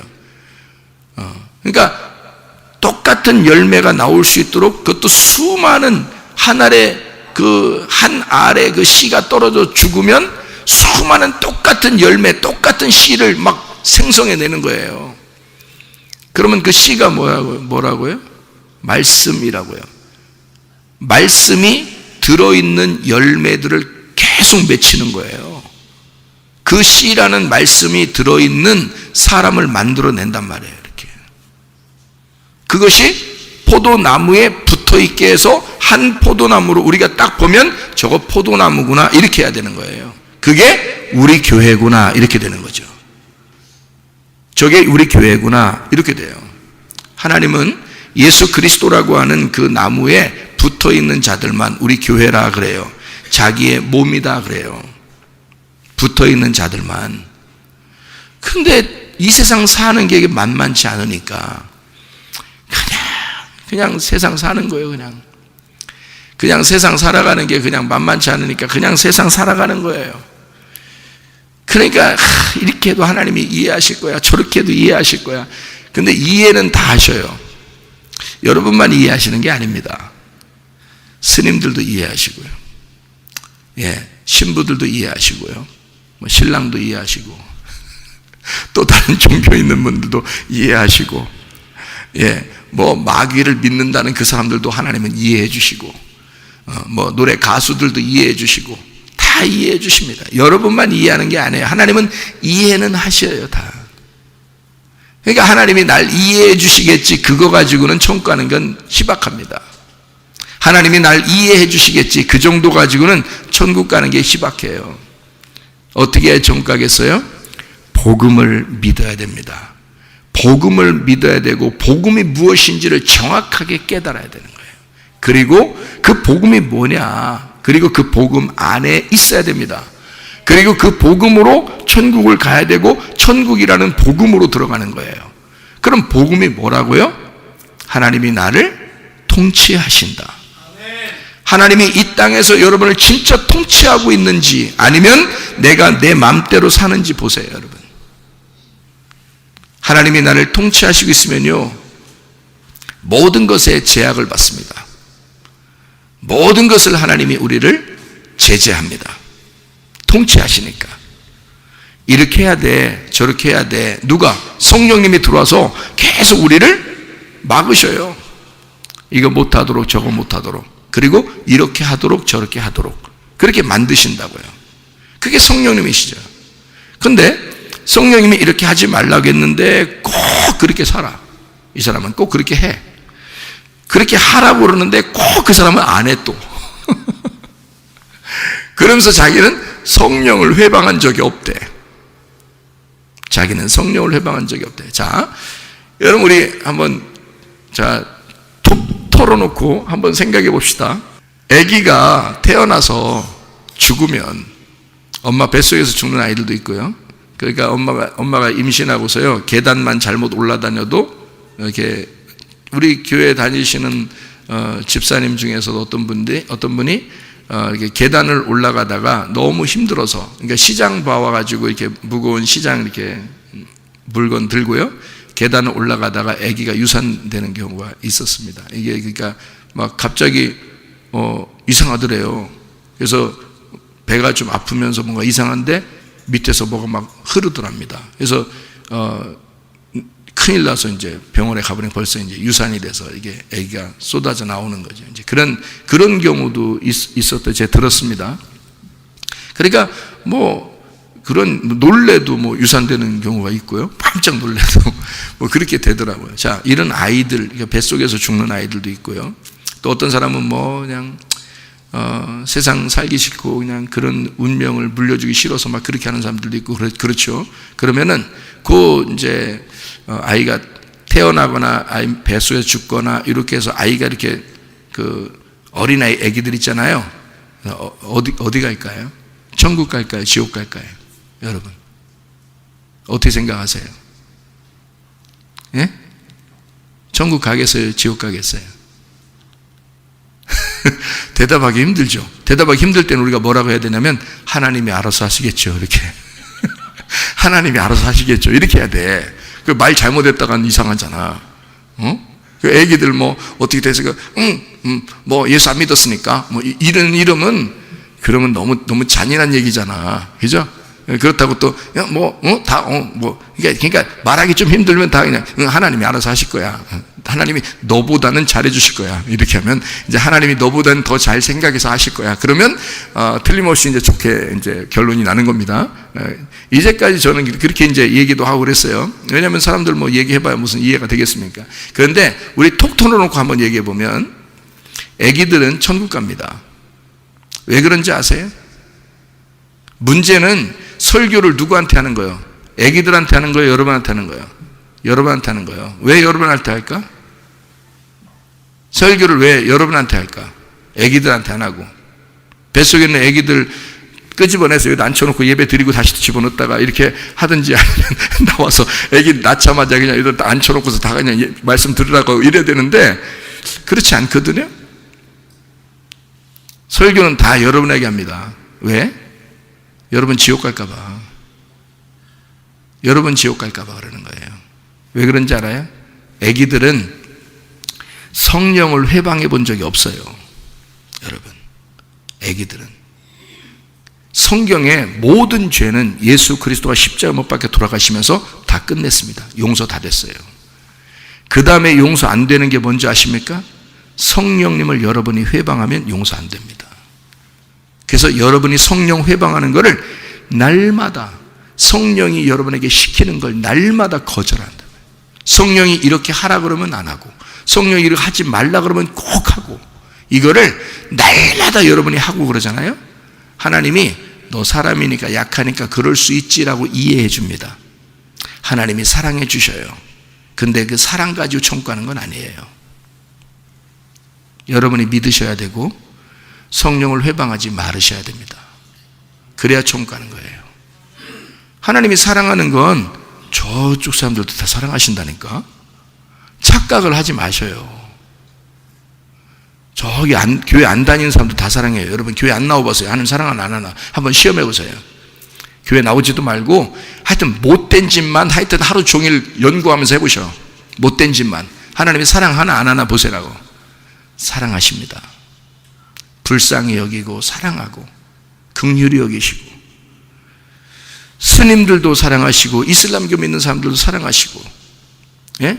[SPEAKER 1] 그러니까 똑같은 열매가 나올 수 있도록 그것도 수많은 한 알의 그 씨가 떨어져 죽으면 수많은 똑같은 열매, 똑같은 씨를 막 생성해내는 거예요. 그러면 그 씨가 뭐라고요? 말씀이라고요. 말씀이 들어있는 열매들을 계속 맺히는 거예요. 그 씨라는 말씀이 들어있는 사람을 만들어낸단 말이에요. 이렇게. 그것이 포도나무에 붙어있게 해서 한 포도나무로 우리가 딱 보면 저거 포도나무구나 이렇게 해야 되는 거예요. 그게 우리 교회구나 이렇게 되는 거죠. 저게 우리 교회구나 이렇게 돼요. 하나님은 예수 그리스도라고 하는 그 나무에 붙어있는 자들만 우리 교회라 그래요. 자기의 몸이다 그래요. 붙어있는 자들만. 근데 이 세상 사는 게 만만치 않으니까 그냥 세상 사는 거예요. 그냥 세상 살아가는 게 그냥 만만치 않으니까 그냥 세상 살아가는 거예요. 그러니까 이렇게 해도 하나님이 이해하실 거야, 저렇게 해도 이해하실 거야. 근데 이해는 다 하셔요. 여러분만 이해하시는 게 아닙니다. 스님들도 이해하시고요, 신부들도 이해하시고요, 신랑도 이해하시고, 또 다른 종교 있는 분들도 이해하시고, 마귀를 믿는다는 그 사람들도 하나님은 이해해 주시고, 노래 가수들도 이해해 주시고, 다 이해해 주십니다. 여러분만 이해하는 게 아니에요. 하나님은 이해는 하셔요, 다. 그러니까 하나님이 날 이해해 주시겠지, 그거 가지고는 천국 가는 건 희박합니다. 하나님이 날 이해해 주시겠지, 그 정도 가지고는 천국 가는 게 희박해요. 어떻게 해야 천국 가겠어요? 복음을 믿어야 됩니다. 복음을 믿어야 되고 복음이 무엇인지를 정확하게 깨달아야 되는 거예요. 그리고 그 복음이 뭐냐, 그리고 그 복음 안에 있어야 됩니다. 그리고 그 복음으로 천국을 가야 되고 천국이라는 복음으로 들어가는 거예요. 그럼 복음이 뭐라고요? 하나님이 나를 통치하신다. 하나님이 이 땅에서 여러분을 진짜 통치하고 있는지 아니면 내가 내 맘대로 사는지 보세요, 여러분. 하나님이 나를 통치하시고 있으면요, 모든 것에 제약을 받습니다. 모든 것을 하나님이 우리를 제재합니다. 통치하시니까. 이렇게 해야 돼, 저렇게 해야 돼. 누가? 성령님이 들어와서 계속 우리를 막으셔요. 이거 못하도록 저거 못하도록, 그리고 이렇게 하도록 저렇게 하도록 그렇게 만드신다고요. 그게 성령님이시죠. 근데 성령님이 이렇게 하지 말라고 했는데 꼭 그렇게 살아. 이 사람은 꼭 그렇게 해. 그렇게 하라고 그러는데 꼭 그 사람은 안 해 또. 그러면서 자기는 성령을 회방한 적이 없대. 자기는 성령을 회방한 적이 없대. 자, 여러분 우리 한번 톡 털어놓고 한번 생각해 봅시다. 아기가 태어나서 죽으면 엄마 뱃속에서 죽는 아이들도 있고요. 그러니까 엄마가 임신하고서요, 계단만 잘못 올라다녀도 이렇게 우리 교회 다니시는 집사님 중에서도 어떤 분이 이렇게 계단을 올라가다가 너무 힘들어서, 그러니까 시장 봐와가지고 이렇게 무거운 시장 이렇게 물건 들고요, 계단을 올라가다가 아기가 유산되는 경우가 있었습니다. 이게 그러니까 막 갑자기 이상하더래요. 그래서 배가 좀 아프면서 뭔가 이상한데 밑에서 뭐가 막 흐르더랍니다. 그래서 큰일 나서 이제 병원에 가보니 벌써 이제 유산이 돼서 이게 아기가 쏟아져 나오는 거죠. 이제 그런 경우도 있었다 제가 들었습니다. 그러니까 뭐 그런 놀래도 뭐 유산되는 경우가 있고요. 깜짝 놀래도 뭐 그렇게 되더라고요. 자, 이런 아이들, 뱃속에서 죽는 아이들도 있고요. 또 어떤 사람은 뭐 그냥 세상 살기 싫고 그냥 그런 운명을 물려주기 싫어서 막 그렇게 하는 사람들도 있고 그렇죠. 그러면은 그 이제 아이가 태어나거나 아이 뱃속에 죽거나 이렇게 해서 아이가 이렇게 그 어린아이 애기들 있잖아요. 어디 갈까요? 천국 갈까요? 지옥 갈까요? 여러분 어떻게 생각하세요? 예? 천국 가겠어요? 지옥 가겠어요? 대답하기 힘들죠. 대답하기 힘들 때는 우리가 뭐라고 해야 되냐면 하나님이 알아서 하시겠죠. 이렇게 하나님이 알아서 하시겠죠. 이렇게 해야 돼. 그 말 잘못했다가는 이상하잖아. 그 애기들 뭐 어떻게 돼서 뭐 예수 안 믿었으니까 뭐 이런 이름은 그러면 너무 잔인한 얘기잖아. 그죠? 그렇다고 또 그러니까 말하기 좀 힘들면 다 그냥 하나님이 알아서 하실 거야. 하나님이 너보다는 잘해 주실 거야. 이렇게 하면 이제 하나님이 너보다는 더 잘 생각해서 하실 거야. 그러면 틀림없이 이제 좋게 이제 결론이 나는 겁니다. 이제까지 저는 그렇게 이제 얘기도 하고 그랬어요. 왜냐하면 사람들 뭐 얘기해봐야 무슨 이해가 되겠습니까? 그런데 우리 톡 털어놓고 한번 얘기해 보면 아기들은 천국 갑니다. 왜 그런지 아세요? 문제는 설교를 누구한테 하는 거예요? 아기들한테 하는 거예요? 여러분한테 하는 거예요? 여러분한테 하는 거예요. 왜 여러분한테 할까? 설교를 왜 여러분한테 할까? 아기들한테 안 하고. 뱃속에 있는 아기들 끄집어내서 여기 앉혀놓고 예배 드리고 다시 집어넣었다가 이렇게 하든지 아니면 나와서 아기 낳자마자 그냥 여기 앉혀놓고서 다 그냥 말씀 들으라고 이래야 되는데 그렇지 않거든요. 설교는 다 여러분에게 합니다. 왜? 여러분 지옥 갈까봐. 여러분 지옥 갈까봐 그러는 거예요. 왜 그런지 알아요? 아기들은 성령을 회방해 본 적이 없어요. 여러분, 아기들은 성경의 모든 죄는 예수 그리스도가 십자가 못 박혀 돌아가시면서 다 끝냈습니다. 용서 다 됐어요. 그 다음에 용서 안 되는 게 뭔지 아십니까? 성령님을 여러분이 회방하면 용서 안 됩니다. 그래서 여러분이 성령 회방하는 것을 날마다 성령이 여러분에게 시키는 걸 날마다 거절한다. 성령이 이렇게 하라 그러면 안 하고 성령이 이렇게 하지 말라 그러면 꼭 하고 이거를 날마다 여러분이 하고 그러잖아요. 하나님이 너 사람이니까 약하니까 그럴 수 있지라고 이해해 줍니다. 하나님이 사랑해 주셔요. 근데 그 사랑 가지고 청구하는 건 아니에요. 여러분이 믿으셔야 되고 성령을 회방하지 말으셔야 됩니다. 그래야 천국 가는 거예요. 하나님이 사랑하는 건 저쪽 사람들도 다 사랑하신다니까. 착각을 하지 마셔요. 저기 교회 안 다니는 사람도 다 사랑해요. 여러분 교회 안 나와보세요. 하나님 사랑하나 안 하나 한번 시험해보세요. 교회 나오지도 말고 하여튼 못된 짓만 하여튼 하루 종일 연구하면서 해보셔. 못된 짓만. 하나님이 사랑하나 안 하나 보세라고. 사랑하십니다. 불쌍히 여기고 사랑하고 긍휼히 여기시고 스님들도 사랑하시고 이슬람교 믿는 사람들도 사랑하시고, 예?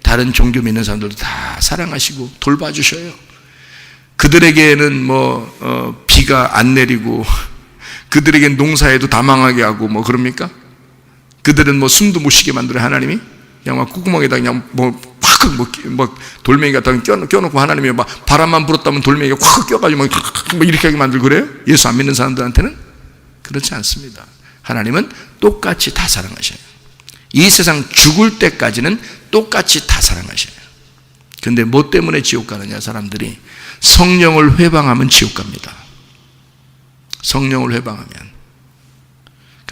[SPEAKER 1] 다른 종교 믿는 사람들도 다 사랑하시고 돌봐주셔요. 그들에게는 비가 안 내리고 그들에게는 농사에도 다 망하게 하고 그럽니까? 그들은 숨도 못 쉬게 만들어 하나님이 그냥 막 콧구멍에다 그냥 돌멩이 갖다 껴놓고 하나님이 막 바람만 불었다면 돌멩이가 확 껴가지고 이렇게 하게 만들고 그래요? 예수 안 믿는 사람들한테는 그렇지 않습니다. 하나님은 똑같이 다 사랑하셔요. 이 세상 죽을 때까지는 똑같이 다 사랑하셔요. 근데 뭐 때문에 지옥 가느냐? 사람들이 성령을 회방하면 지옥 갑니다. 성령을 회방하면.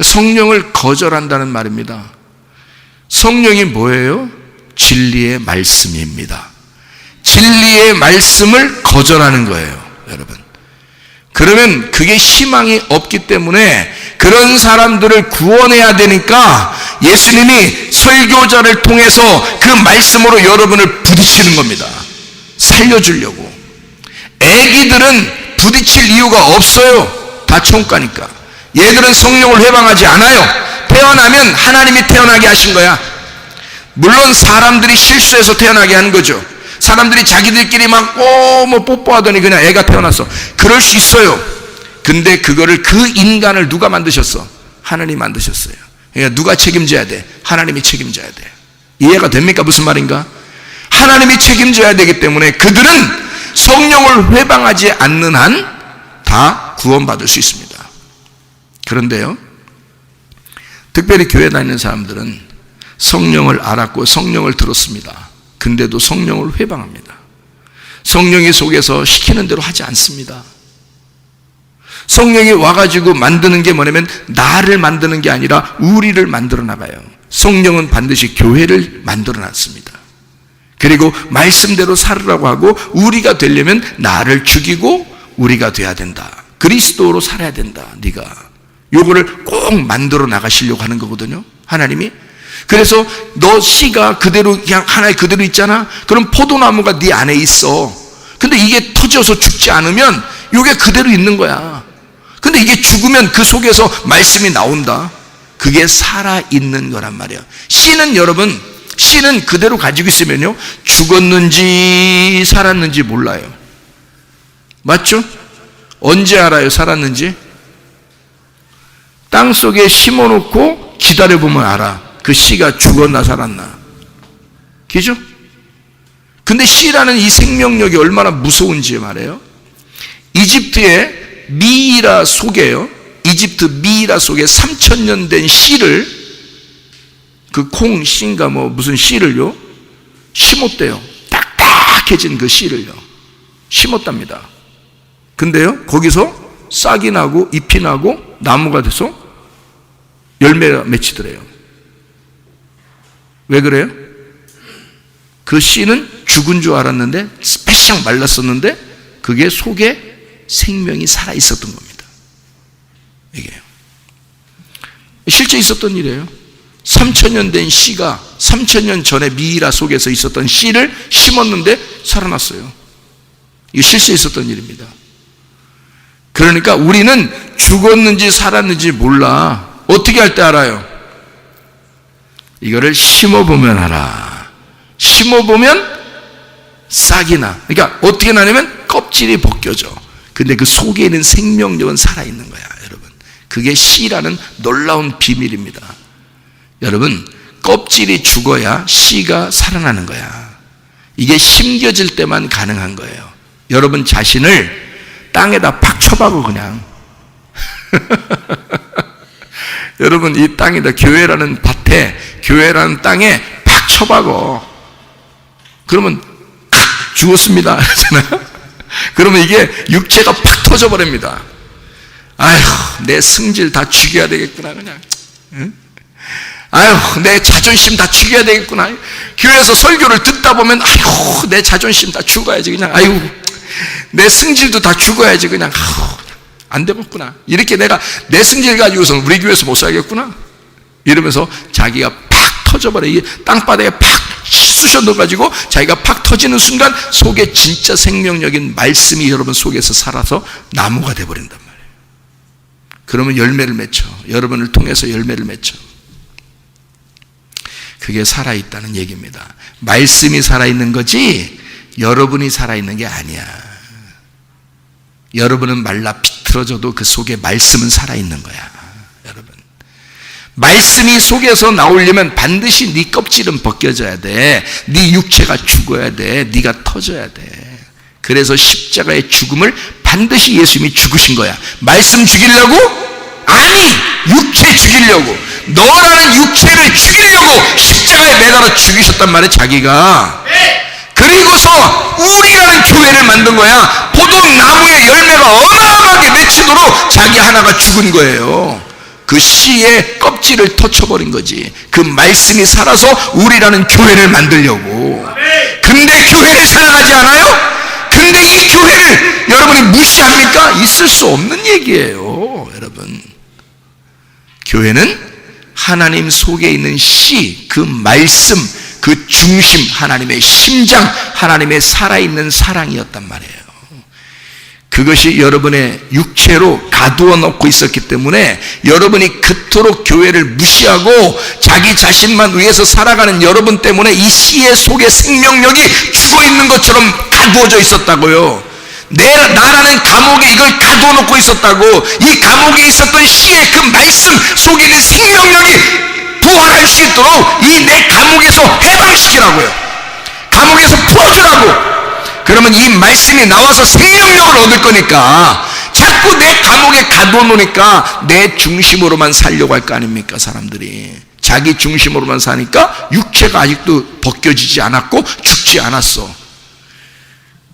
[SPEAKER 1] 성령을 거절한다는 말입니다. 성령이 뭐예요? 진리의 말씀입니다. 진리의 말씀을 거절하는 거예요, 여러분. 그러면 그게 희망이 없기 때문에 그런 사람들을 구원해야 되니까 예수님이 설교자를 통해서 그 말씀으로 여러분을 부딪히는 겁니다. 살려주려고. 애기들은 부딪힐 이유가 없어요. 다 천국 가니까. 얘들은 성령을 회방하지 않아요. 태어나면 하나님이 태어나게 하신 거야. 물론 사람들이 실수해서 태어나게 하는 거죠. 사람들이 자기들끼리 막 뽀뽀하더니 그냥 애가 태어났어. 그럴 수 있어요. 근데 그거를 그 인간을 누가 만드셨어? 하나님이 만드셨어요. 그러니까 누가 책임져야 돼? 하나님이 책임져야 돼. 이해가 됩니까? 무슨 말인가? 하나님이 책임져야 되기 때문에 그들은 성령을 회방하지 않는 한 다 구원받을 수 있습니다. 그런데요, 특별히 교회 다니는 사람들은 성령을 알았고 성령을 들었습니다. 근데도 성령을 회방합니다. 성령이 속에서 시키는 대로 하지 않습니다. 성령이 와가지고 만드는 게 뭐냐면 나를 만드는 게 아니라 우리를 만들어 나가요. 성령은 반드시 교회를 만들어 놨습니다. 그리고 말씀대로 살으라고 하고 우리가 되려면 나를 죽이고 우리가 돼야 된다. 그리스도로 살아야 된다. 네가 요거를 꼭 만들어 나가시려고 하는 거거든요, 하나님이. 그래서 너 씨가 그대로 그냥 하나에 그대로 있잖아. 그럼 포도나무가 네 안에 있어. 근데 이게 터져서 죽지 않으면 요게 그대로 있는 거야. 근데 이게 죽으면 그 속에서 말씀이 나온다. 그게 살아있는 거란 말이야. 씨는 여러분, 씨는 그대로 가지고 있으면요 죽었는지 살았는지 몰라요. 맞죠? 언제 알아요 살았는지? 땅속에 심어놓고 기다려보면 알아. 그 씨가 죽었나 살았나. 그죠? 근데 씨라는 이 생명력이 얼마나 무서운지 말이에요. 이집트의 미이라 속에요, 이집트 미이라 속에 3000년 된 씨를, 그 콩 씨인가 무슨 씨를요 심었대요. 딱딱해진 그 씨를요 심었답니다. 근데요 거기서 싹이 나고 잎이 나고 나무가 돼서 열매가 맺히더래요. 왜 그래요? 그 씨는 죽은 줄 알았는데 빼싹 말랐었는데 그게 속에 생명이 살아 있었던 겁니다. 이게요. 실제 있었던 일이에요. 3000년 된 씨가 3000년 전에 미이라 속에서 있었던 씨를 심었는데 살아났어요. 이게 실제 있었던 일입니다. 그러니까 우리는 죽었는지 살았는지 몰라. 어떻게 할 때 알아요? 이거를 심어보면 알아. 심어보면 싹이 나. 그러니까 어떻게 나냐면 껍질이 벗겨져. 근데 그 속에 있는 생명력은 살아있는 거야, 여러분. 그게 씨라는 놀라운 비밀입니다. 여러분, 껍질이 죽어야 씨가 살아나는 거야. 이게 심겨질 때만 가능한 거예요. 여러분 자신을 땅에다 팍 쳐박어 그냥. 여러분 이 땅에다, 교회라는 밭에, 교회라는 땅에 팍 쳐박어. 그러면 죽었습니다. 그러면 이게 육체가 팍 터져버립니다. 아휴, 내 승질 다 죽여야 되겠구나, 그냥. 응? 아휴, 내 자존심 다 죽여야 되겠구나. 교회에서 설교를 듣다 보면, 아휴, 내 자존심 다 죽어야지, 그냥. 아휴, 내 승질도 다 죽어야지, 그냥. 아휴, 안 되겠구나. 이렇게 내가 내 승질 가지고서는 우리 교회에서 못 살겠구나. 이러면서 자기가 팍 터져버려. 이게 땅바닥에 팍 쑤셔 넣어가지고 자기가 팍 터지는 순간 속에 진짜 생명력인 말씀이 여러분 속에서 살아서 나무가 돼버린단 말이에요. 그러면 열매를 맺죠. 여러분을 통해서 열매를 맺죠. 그게 살아있다는 얘기입니다. 말씀이 살아있는 거지 여러분이 살아있는 게 아니야. 여러분은 말라 비틀어져도 그 속에 말씀은 살아있는 거야. 여러분, 말씀이 속에서 나오려면 반드시 네 껍질은 벗겨져야 돼. 네 육체가 죽어야 돼. 네가 터져야 돼. 그래서 십자가의 죽음을 반드시 예수님이 죽으신 거야. 말씀 죽이려고? 아니, 육체 죽이려고. 너라는 육체를 죽이려고 십자가에 매달아 죽이셨단 말이야, 자기가. 그리고서 우리라는 교회를 만든 거야. 포도나무의 열매가 어마어마하게 맺히도록 자기 하나가 죽은 거예요. 그 씨의 껍질을 터쳐버린 거지. 그 말씀이 살아서 우리라는 교회를 만들려고. 근데 교회를 사랑하지 않아요? 근데 이 교회를 여러분이 무시합니까? 있을 수 없는 얘기예요, 여러분. 교회는 하나님 속에 있는 씨, 그 말씀, 그 중심, 하나님의 심장, 하나님의 살아있는 사랑이었단 말이에요. 그것이 여러분의 육체로 가두어 놓고 있었기 때문에 여러분이 그토록 교회를 무시하고 자기 자신만 위해서 살아가는 여러분 때문에 이 씨의 속에 생명력이 죽어있는 것처럼 가두어져 있었다고요. 나라는 감옥에 이걸 가두어 놓고 있었다고. 이 감옥에 있었던 씨의 그 말씀 속에 있는 생명력이 부활할 수 있도록 이 내 감옥에서 해방시키라고요. 감옥에서 풀어주라고. 그러면 이 말씀이 나와서 생명력을 얻을 거니까 자꾸 내 감옥에 가두어 놓으니까 내 중심으로만 살려고 할 거 아닙니까, 사람들이. 자기 중심으로만 사니까 육체가 아직도 벗겨지지 않았고 죽지 않았어.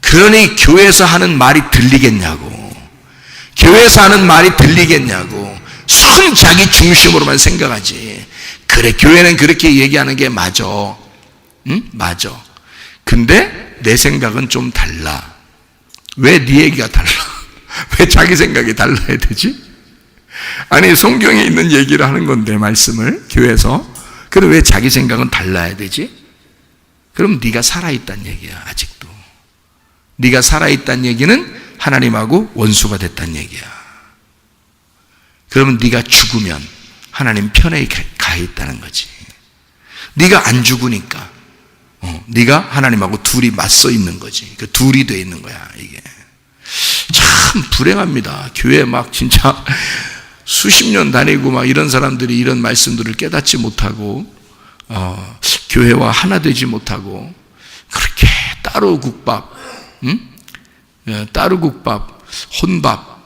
[SPEAKER 1] 그러니 교회에서 하는 말이 들리겠냐고. 교회에서 하는 말이 들리겠냐고. 순 자기 중심으로만 생각하지. 그래, 교회는 그렇게 얘기하는 게 맞아. 응? 맞아. 근데 내 생각은 좀 달라. 왜 네 얘기가 달라? 왜 자기 생각이 달라야 되지? 아니, 성경에 있는 얘기를 하는 건데, 말씀을 교회에서. 그럼 왜 자기 생각은 달라야 되지? 그럼 네가 살아있다는 얘기야, 아직도. 네가 살아있다는 얘기는 하나님하고 원수가 됐다는 얘기야. 그러면 네가 죽으면 하나님 편에 가 있다는 거지. 네가 안 죽으니까 네가 하나님하고 둘이 맞서 있는 거지. 그 둘이 돼 있는 거야, 이게. 참 불행합니다. 교회 막 진짜 수십 년 다니고 막 이런 사람들이 이런 말씀들을 깨닫지 못하고 교회와 하나 되지 못하고 그렇게 따로 국밥, 따로 국밥, 혼밥,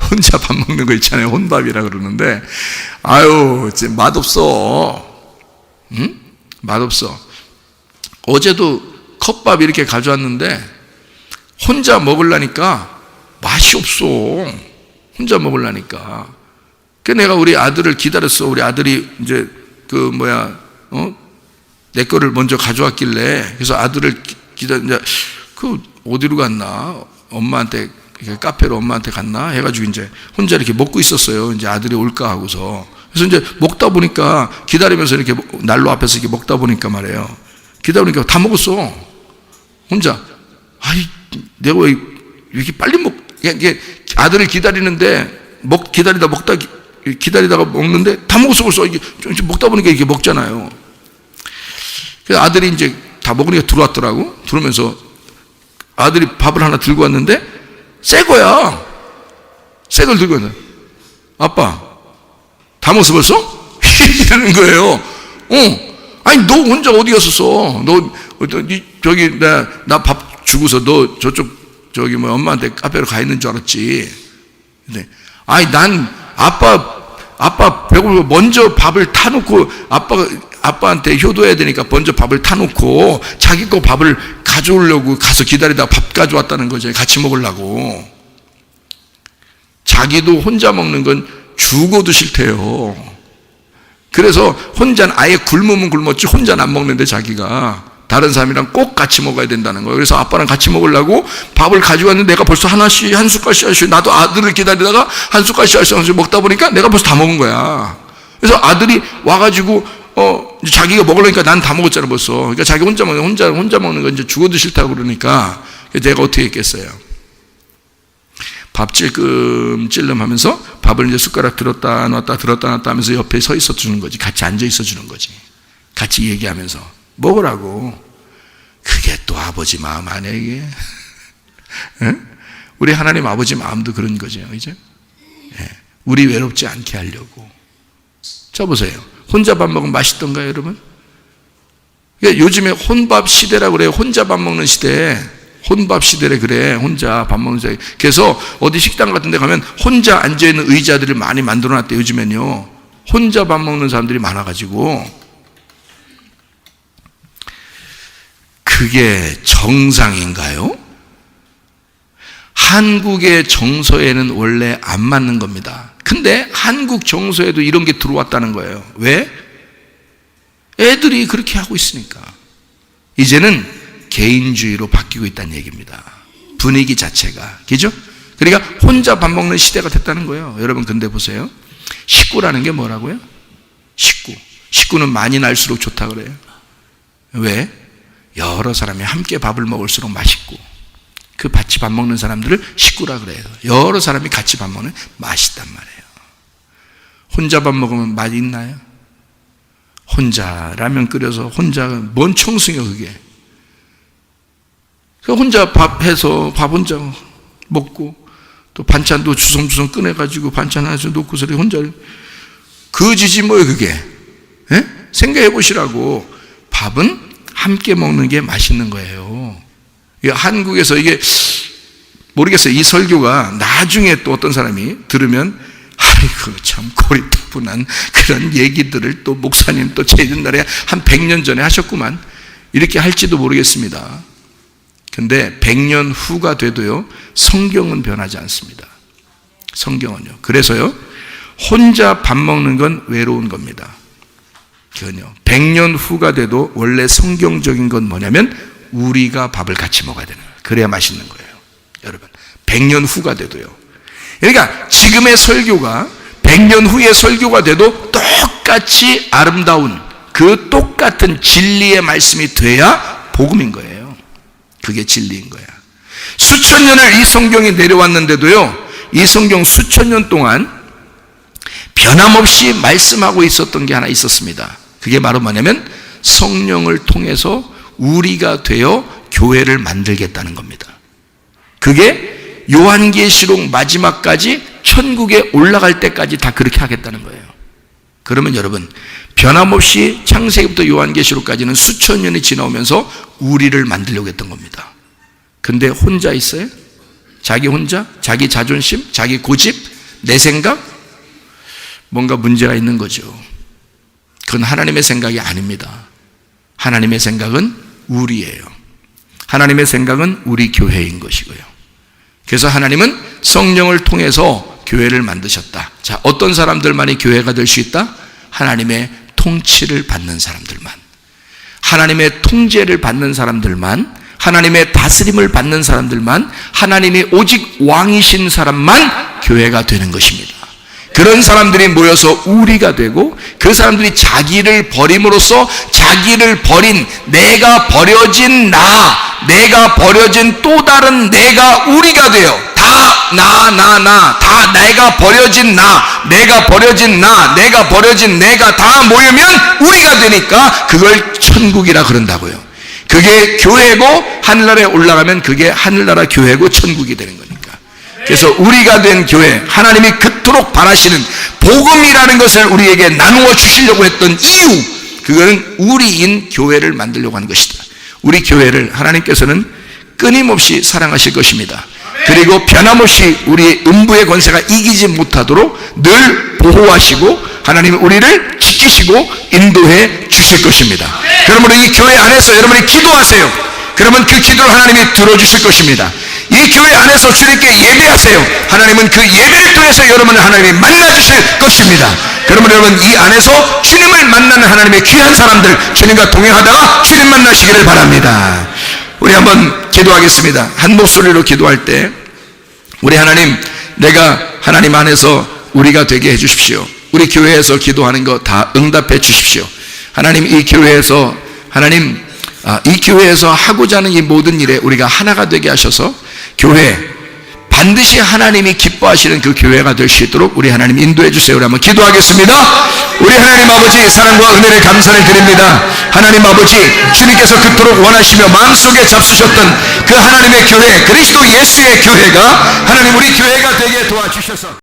[SPEAKER 1] 혼자 밥 먹는 거 있잖아요. 혼밥이라 그러는데, 아유, 맛없어. 맛없어. 어제도 컵밥 이렇게 가져왔는데, 혼자 먹으려니까 맛이 없어. 혼자 먹으려니까. 그 내가 우리 아들을 기다렸어. 우리 아들이 이제 내 거를 먼저 가져왔길래, 그래서 아들을 기다렸는데, 어디로 갔나? 엄마한테, 카페로 엄마한테 갔나? 해가지고 이제 혼자 이렇게 먹고 있었어요. 이제 아들이 올까 하고서. 그래서 이제 먹다 보니까, 기다리면서 이렇게 난로 앞에서 이렇게 먹다 보니까 말이에요. 기다리니까 다 먹었어. 혼자. 아이, 내가 왜 이렇게 빨리 이게 아들을 기다리는데, 기다리다가 먹는데 다 먹었어 벌써. 이게 좀 먹다 보니까 이렇게 먹잖아요. 그래서 아들이 이제 다 먹으니까 들어왔더라고. 들어오면서 아들이 밥을 하나 들고 왔는데 새 거야. 새 걸 들고 왔는데, 아빠 다 먹었어 벌써? 이러는 거예요. 아니 너 혼자 어디 갔었어? 너 저기 나 밥 주고서 너 저쪽 엄마한테 카페로 가 있는 줄 알았지. 근데 아니 난 아빠 배고프고 먼저 밥을 타놓고 아빠한테 효도해야 되니까 먼저 밥을 타놓고 자기 거 밥을 가져오려고 가서 기다리다가 밥 가져왔다는 거죠. 같이 먹으려고. 자기도 혼자 먹는 건 죽어도 싫대요. 그래서 혼자는 아예 굶으면 굶었지 혼자는 안 먹는데 자기가 다른 사람이랑 꼭 같이 먹어야 된다는 거예요. 그래서 아빠랑 같이 먹으려고 밥을 가져왔는데 내가 벌써 하나씩 한 숟갈씩 하나씩, 나도 아들을 기다리다가 한 숟갈씩 하나씩 먹다 보니까 내가 벌써 다 먹은 거야. 그래서 아들이 와가지고 자기가 먹으려니까 난 다 먹었잖아 벌써. 그러니까 자기 혼자 먹는 건 이제 죽어도 싫다고 그러니까 내가 어떻게 했겠어요. 밥 찔끔찔끔 하면서 밥을 이제 숟가락 들었다 놨다 하면서 옆에 서 있어 주는 거지. 같이 앉아 있어 주는 거지. 같이 얘기하면서 먹으라고. 그게 또 아버지 마음 아니야 이게? 우리 하나님 아버지 마음도 그런 거죠. 이제 우리 외롭지 않게 하려고. 자 보세요. 혼자 밥 먹으면 맛있던가요 여러분? 요즘에 혼밥 시대라고 그래요. 혼자 밥 먹는 시대. 혼밥 시대래 그래. 혼자 밥 먹는 시대. 그래서 어디 식당 같은 데 가면 혼자 앉아있는 의자들을 많이 만들어 놨대. 요즘엔요 혼자 밥 먹는 사람들이 많아가지고. 그게 정상인가요? 한국의 정서에는 원래 안 맞는 겁니다. 근데 한국 정서에도 이런 게 들어왔다는 거예요. 왜? 애들이 그렇게 하고 있으니까. 이제는 개인주의로 바뀌고 있다는 얘기입니다. 분위기 자체가. 그죠? 그러니까 혼자 밥 먹는 시대가 됐다는 거예요. 여러분 근데 보세요. 식구라는 게 뭐라고요? 식구는 많이 날수록 좋다 그래요. 왜? 여러 사람이 함께 밥을 먹을수록 맛있고, 그 같이 밥 먹는 사람들을 식구라 그래요. 여러 사람이 같이 밥 먹는 맛있단 말이에요. 혼자 밥 먹으면 맛 있나요? 혼자 라면 끓여서 혼자 뭔 청승이야 그게. 혼자 밥 해서 밥 혼자 먹고 또 반찬도 주섬주섬 꺼내가지고 반찬 하나씩 놓고서 혼자 거지지 뭐예요 그게. 생각해 보시라고. 밥은 함께 먹는 게 맛있는 거예요. 한국에서 이게 모르겠어요. 이 설교가 나중에 또 어떤 사람이 들으면 아이고 참 고리타분한 그런 얘기들을 또 목사님 또 제 옛날에 한 100년 전에 하셨구만 이렇게 할지도 모르겠습니다. 근데 100년 후가 돼도요 성경은 변하지 않습니다. 성경은요. 그래서요 혼자 밥 먹는 건 외로운 겁니다. 그건요 100년 후가 돼도 원래 성경적인 건 뭐냐면 우리가 밥을 같이 먹어야 되는 거예요. 그래야 맛있는 거예요. 여러분 100년 후가 돼도요. 그러니까 지금의 설교가 100년 후의 설교가 돼도 똑같이 아름다운 그 똑같은 진리의 말씀이 돼야 복음인 거예요. 그게 진리인 거야. 수천 년을 이 성경이 내려왔는데도요 이 성경 수천 년 동안 변함없이 말씀하고 있었던 게 하나 있었습니다. 그게 바로 뭐냐면 성령을 통해서 우리가 되어 교회를 만들겠다는 겁니다. 그게 요한계시록 마지막까지 천국에 올라갈 때까지 다 그렇게 하겠다는 거예요. 그러면 여러분 변함없이 창세기부터 요한계시록까지는 수천 년이 지나오면서 우리를 만들려고 했던 겁니다. 근데 혼자 있어요? 자기 혼자? 자기 자존심? 자기 고집? 내 생각? 뭔가 문제가 있는 거죠. 그건 하나님의 생각이 아닙니다. 하나님의 생각은 우리예요. 하나님의 생각은 우리 교회인 것이고요. 그래서 하나님은 성령을 통해서 교회를 만드셨다. 자, 어떤 사람들만이 교회가 될 수 있다? 하나님의 통치를 받는 사람들만, 하나님의 통제를 받는 사람들만, 하나님의 다스림을 받는 사람들만, 하나님이 오직 왕이신 사람만 교회가 되는 것입니다. 그런 사람들이 모여서 우리가 되고 그 사람들이 자기를 버림으로써 자기를 버린 내가 버려진 내가 버려진 또 다른 내가 우리가 되어 다 내가 버려진 내가 버려진 내가 버려진 내가 다 모이면 우리가 되니까 그걸 천국이라 그런다고요. 그게 교회고 하늘나라에 올라가면 그게 하늘나라 교회고 천국이 되는 거니까. 그래서 우리가 된 교회, 하나님이 그토록 바라시는 복음이라는 것을 우리에게 나누어 주시려고 했던 이유, 그거는 우리인 교회를 만들려고 하는 것이다. 우리 교회를 하나님께서는 끊임없이 사랑하실 것입니다. 그리고 변함없이 우리의 음부의 권세가 이기지 못하도록 늘 보호하시고 하나님이 우리를 지키시고 인도해 주실 것입니다. 그러므로 이 교회 안에서 여러분이 기도하세요. 그러면 그 기도를 하나님이 들어주실 것입니다. 이 교회 안에서 주님께 예배하세요. 하나님은 그 예배를 통해서 여러분을 하나님이 만나주실 것입니다. 그러면 여러분 이 안에서 주님을 만나는 하나님의 귀한 사람들, 주님과 동행하다가 주님 만나시기를 바랍니다. 우리 한번 기도하겠습니다. 한 목소리로 기도할 때 우리 하나님, 내가 하나님 안에서 우리가 되게 해주십시오. 우리 교회에서 기도하는 거 다 응답해 주십시오. 하나님, 이 교회에서 하나님 이 교회에서 하고자 하는 이 모든 일에 우리가 하나가 되게 하셔서 교회 반드시 하나님이 기뻐하시는 그 교회가 될 수 있도록 우리 하나님 인도해 주세요. 우리 한번 기도하겠습니다. 우리 하나님 아버지, 사랑과 은혜를 감사를 드립니다. 하나님 아버지, 주님께서 그토록 원하시며 마음속에 잡수셨던 그 하나님의 교회, 그리스도 예수의 교회가 하나님 우리 교회가 되게 도와주셔서